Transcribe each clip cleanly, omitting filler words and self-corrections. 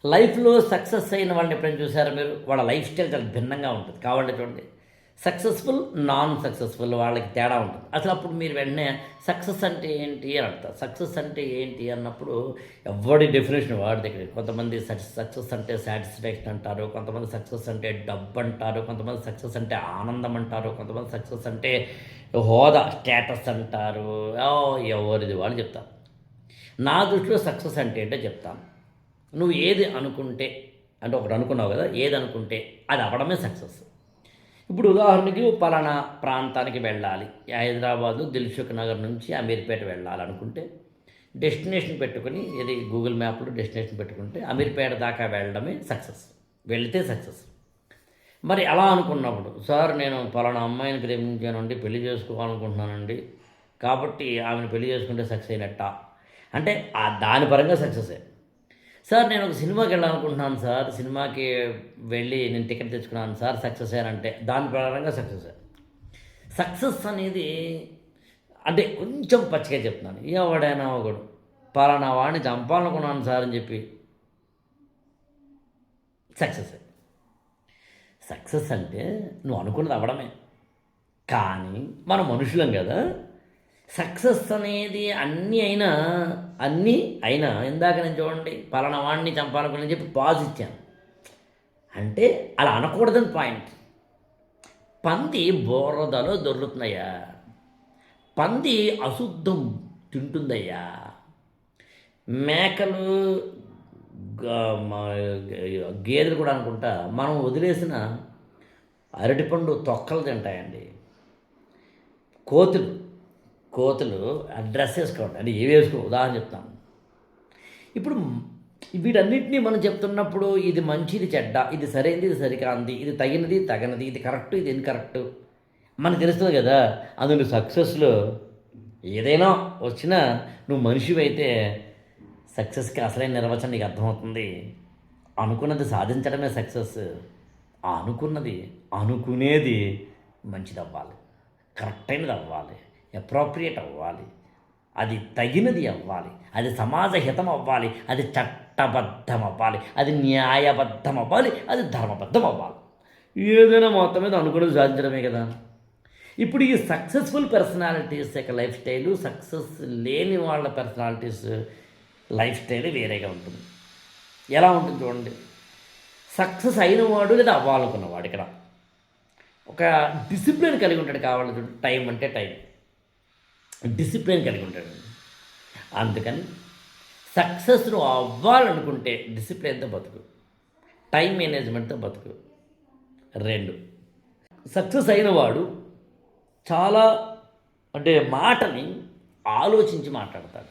లైఫ్‌లో సక్సెస్ అయిన వాళ్ళని ఎప్పుడైనా చూసారా మీరు? వాళ్ళ లైఫ్ స్టైల్ చాలా భిన్నంగా ఉంటుంది. కావాలంటే చూడండి. సక్సెస్‌ఫుల్, నాన్ సక్సెస్‌ఫుల్ వాళ్ళకి తేడా ఉంటుంది. అసలు అప్పుడు మీరు వెంటనే సక్సెస్ అంటే ఏంటి అని అడుగుతారు. సక్సెస్ అంటే ఏంటి అన్నప్పుడు ఎవడి డెఫినేషన్ వాడి దగ్గర. కొంతమంది సక్సెస్ అంటే సాటిస్ఫాక్షన్ అంటారు. కొంతమంది సక్సెస్ అంటే డబ్బు అంటారు. కొంతమంది సక్సెస్ అంటే ఆనందం అంటారు. కొంతమంది సక్సెస్ అంటే హోదా, స్టేటస్ అంటారు. ఎవరిది వాళ్ళు చెప్తారు. నా దృష్టిలో సక్సెస్ అంటే ఏంటో చెప్తాను. నువ్వు ఏది అనుకుంటే అంటే ఒకటి అనుకున్నావు కదా, ఏది అనుకుంటే అది అవ్వడమే సక్సెస్. ఇప్పుడు ఉదాహరణకి పలానా ప్రాంతానికి వెళ్ళాలి, హైదరాబాదు దిల్సుఖ్ నగర్ నుంచి అమీర్పేట వెళ్ళాలనుకుంటే డెస్టినేషన్ పెట్టుకుని, ఇది గూగుల్ మ్యాప్లో డెస్టినేషన్ పెట్టుకుంటే అమీర్పేట దాకా వెళ్ళడమే సక్సెస్, వెళితే సక్సెస్. మరి అలా అనుకున్నప్పుడు, సార్ నేను పలానా అమ్మాయిని ప్రేమించానండి, పెళ్లి చేసుకోవాలనుకుంటున్నానండి, కాబట్టి ఆమెను పెళ్లి చేసుకుంటే సక్సెస్ అయినట్ట అంటే దాని పరంగా సక్సెసే. సార్ నేను ఒక సినిమాకి వెళ్ళాలనుకుంటున్నాను సార్, సినిమాకి వెళ్ళి నేను టికెట్ తెచ్చుకున్నాను సార్, సక్సెస్ అయ్యానంటే దాని ప్రకారంగా సక్సెస్. సక్సెస్ అనేది అంటే కొంచెం పచ్చిగా చెప్తున్నాను. ఎవడైనా ఒకడు పలానా వాడిని చంపాలనుకున్నాను సార్ అని చెప్పి సక్సెస్. సక్సెస్ అంటే నువ్వు అనుకున్నది అవ్వడమే. కానీ మనం మనుషులం కదా, సక్సెస్ అనేది అన్నీ అయినా ఇందాక నేను చూడండి పలానా వాడిని చంపాలనుకుని చెప్పి పాజ్ ఇచ్చాను. అంటే అలా అనకూడదని పాయింట్. పంది బోరదలో దొర్లుతున్నాయా, పంది అశుద్ధం తింటుందయ్యా, మేకలు గేదెలు కూడా అనుకుంటా మనం వదిలేసిన అరటిపండు తొక్కలు తింటాయండి. కోతులు కోతులు డ్రెస్ వేసుకోండి అంటే ఏవి వేసుకో, ఉదాహరణ చెప్తాను. ఇప్పుడు వీటన్నిటినీ మనం చెప్తున్నప్పుడు ఇది మంచి, ఇది చెడ్డ, ఇది సరైనది, ఇది సరికాంది, ఇది తగినది, తగనది, ఇది కరెక్ట్, ఇది ఇన్కరెక్ట్ మనకు తెలుస్తుంది కదా. అందులో సక్సెస్లో ఏదైనా వచ్చినా నువ్వు మనిషివైతే సక్సెస్కి అసలైన నిర్వచనం నీకు అర్థమవుతుంది. అనుకున్నది సాధించడమే సక్సెస్. అనుకునేది మంచిది అవ్వాలి, కరెక్ట్ అయినది అవ్వాలి, అప్రోప్రియేట్ అవ్వాలి, అది తగినది అవ్వాలి, అది సమాజ హితం అవ్వాలి, అది చట్టబద్ధం అవ్వాలి, అది న్యాయబద్ధం అవ్వాలి, అది ధర్మబద్ధం అవ్వాలి. ఏదైనా మొత్తం మీద అనుకున్నది సాధించడమే కదా. ఇప్పుడు ఈ సక్సెస్ఫుల్ పర్సనాలిటీస్ యొక్క లైఫ్ స్టైలు, సక్సెస్ లేని వాళ్ళ పర్సనాలిటీస్ లైఫ్ స్టైల్ వేరేగా ఉంటుంది. ఎలా ఉంటుంది చూడండి. సక్సెస్ అయినవాడు లేదా అవ్వాలనుకున్నవాడు ఇక్కడ ఒక డిసిప్లిన్ కలిగి ఉంటాడు. కావాలి చూడండి, టైం అంటే టైం, డిసిప్లిన్ కలిగి ఉంటాడు. అందుకని సక్సెస్ నువ్వు అవ్వాలనుకుంటే డిసిప్లిన్తో బతుకు, టైం మేనేజ్మెంట్తో బతుకు. 2, సక్సెస్ అయినవాడు చాలా అంటే మాటని ఆలోచించి మాట్లాడతాడు.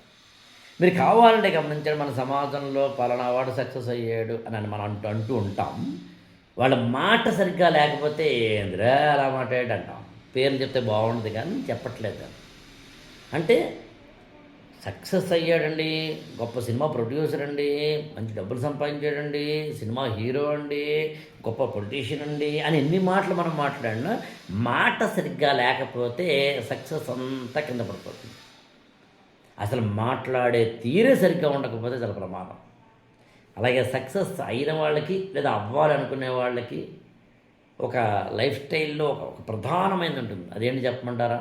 మీరు కావాలంటే గమనించండి, మన సమాజంలో పలానా వాడు సక్సెస్ అయ్యాడు అని మనం అంటూ ఉంటాం. వాళ్ళ మాట సరిగ్గా లేకపోతే ఏంద్రా అలా మాట్లాడాడు అంటాం. పేర్లు చెప్తే బాగుండదు కానీ చెప్పట్లేదు. అంటే సక్సెస్ అయ్యాడండి, గొప్ప సినిమా ప్రొడ్యూసర్ అండి, మంచి డబ్బులు సంపాదించాడండి, సినిమా హీరో అండి, గొప్ప పొలిటీషియన్ అండి అని ఎన్ని మాటలు మనం మాట్లాడినా మాట సరిగ్గా లేకపోతే సక్సెస్ అంతా కింద పడిపోతుంది. అసలు మాట్లాడే తీరే సరిగ్గా ఉండకపోతే చాలా ప్రమాదం. అలాగే సక్సెస్ అయిన వాళ్ళకి లేదా అవ్వాలనుకునే వాళ్ళకి ఒక లైఫ్ స్టైల్లో ఒక ప్రధానమైనది ఉంటుంది. అదేంటి చెప్పమంటారా?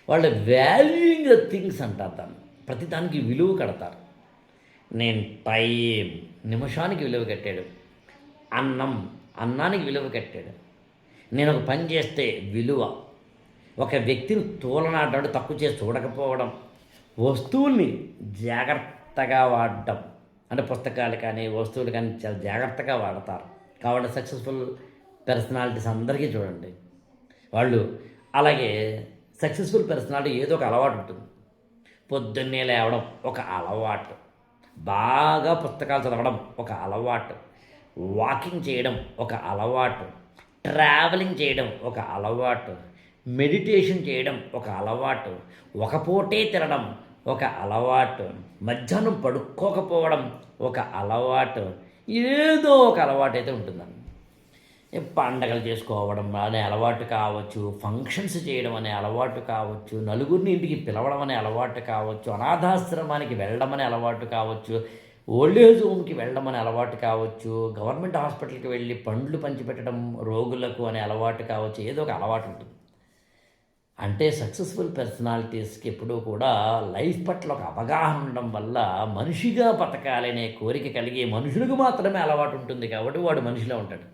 వాళ్ళు వాల్యూయింగ్ ద థింగ్స్ అంటారు దాన్ని. ప్రతిదానికి విలువ కడతారు. నేను టైం, నిమిషానికి విలువ కట్టాడు. అన్నానికి విలువ కట్టాడు. నేను ఒక పని చేస్తే విలువ. ఒక వ్యక్తిని తూలనాడడం, తక్కువ చేసి చూడకపోవడం, వస్తువుల్ని జాగ్రత్తగా వాడడం, అంటే పుస్తకాలు కానీ వస్తువులు కానీ చాలా జాగ్రత్తగా వాడతారు. కాబట్టి సక్సెస్ఫుల్ పర్సనాలిటీస్ అందరికీ చూడండి వాళ్ళు. అలాగే సక్సెస్ఫుల్ పర్సనాలిటీ ఏదో ఒక అలవాటు ఉంటుంది. పొద్దున్నే లేవడం ఒక అలవాటు, బాగా పుస్తకాలు చదవడం ఒక అలవాటు, వాకింగ్ చేయడం ఒక అలవాటు, ట్రావెలింగ్ చేయడం ఒక అలవాటు, మెడిటేషన్ చేయడం ఒక అలవాటు, ఒక పూటే తినడం ఒక అలవాటు, మధ్యాహ్నం పడుకోకపోవడం ఒక అలవాటు, ఏదో ఒక అలవాటు అయితే ఉంటుందండి. పండగలు చేసుకోవడం అనే అలవాటు కావచ్చు, ఫంక్షన్స్ చేయడం అనే అలవాటు కావచ్చు, నలుగురిని ఇంటికి పిలవడం అనే అలవాటు కావచ్చు, అనాథాశ్రమానికి వెళ్ళడం అనే అలవాటు కావచ్చు, ఓల్డేజ్ హోమ్కి వెళ్ళడం అనే అలవాటు కావచ్చు, గవర్నమెంట్ హాస్పిటల్కి వెళ్ళి పండ్లు పంచిపెట్టడం రోగులకు అనే అలవాటు కావచ్చు, ఏదో ఒక అలవాటు ఉంటుంది. అంటే సక్సెస్ఫుల్ పర్సనాలిటీస్కి ఎప్పుడూ కూడా లైఫ్ పట్ల ఒక అవగాహన ఉండడం వల్ల మనిషిగా బతకాలనే కోరిక కలిగి మనుషులకు మాత్రమే అలవాటు ఉంటుంది కాబట్టి వాడు మనిషిలో ఉంటాడు.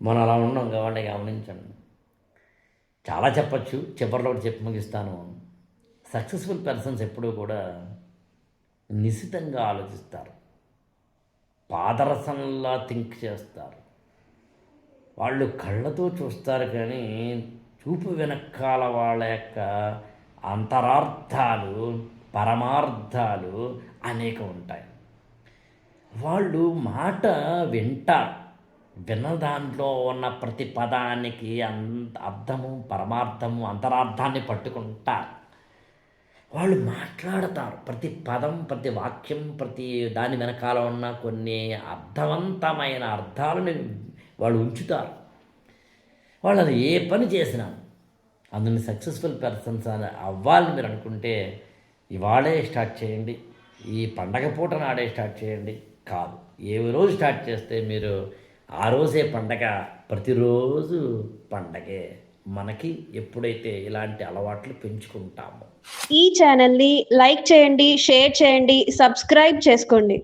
మనం అలా ఉన్నాం కాబట్టి గమనించండి. చాలా చెప్పచ్చు, చివరిలో ఒకటి చెప్పి ముగిస్తాను. సక్సెస్ఫుల్ పర్సన్స్ ఎప్పుడూ కూడా నిశితంగా ఆలోచిస్తారు, పాదరసంలా థింక్ చేస్తారు. వాళ్ళు కళ్ళతో చూస్తారు కానీ చూపు వెనకాల వాళ్ళ యొక్క అంతరార్థాలు, పరమార్థాలు అనేక ఉంటాయి. వాళ్ళు మాట వింటారు, విన్న దాంట్లో ఉన్న ప్రతి పదానికి అర్థము, పరమార్థము, అంతరార్థాన్ని పట్టుకుంటారు. వాళ్ళు మాట్లాడతారు, ప్రతి పదం, ప్రతి వాక్యం, ప్రతి దాని వెనకాల ఉన్న కొన్ని అర్థవంతమైన అర్థాలను వాళ్ళు ఉంచుతారు. వాళ్ళు అది ఏ పని చేసినా అందుని సక్సెస్ఫుల్ పర్సన్స్ అవ్వాలని మీరు అనుకుంటే ఇవాళే స్టార్ట్ చేయండి, ఈ పండగ పూట నాడే స్టార్ట్ చేయండి. కాదు, ఏ రోజు స్టార్ట్ చేస్తే మీరు ఆ రోజే పండగ, ప్రతిరోజు పండగే మనకి ఎప్పుడైతే ఇలాంటి అలవాట్లు పెంచుకుంటామో. ఈ ఛానల్ని లైక్ చేయండి, షేర్ చేయండి, సబ్స్క్రైబ్ చేసుకోండి.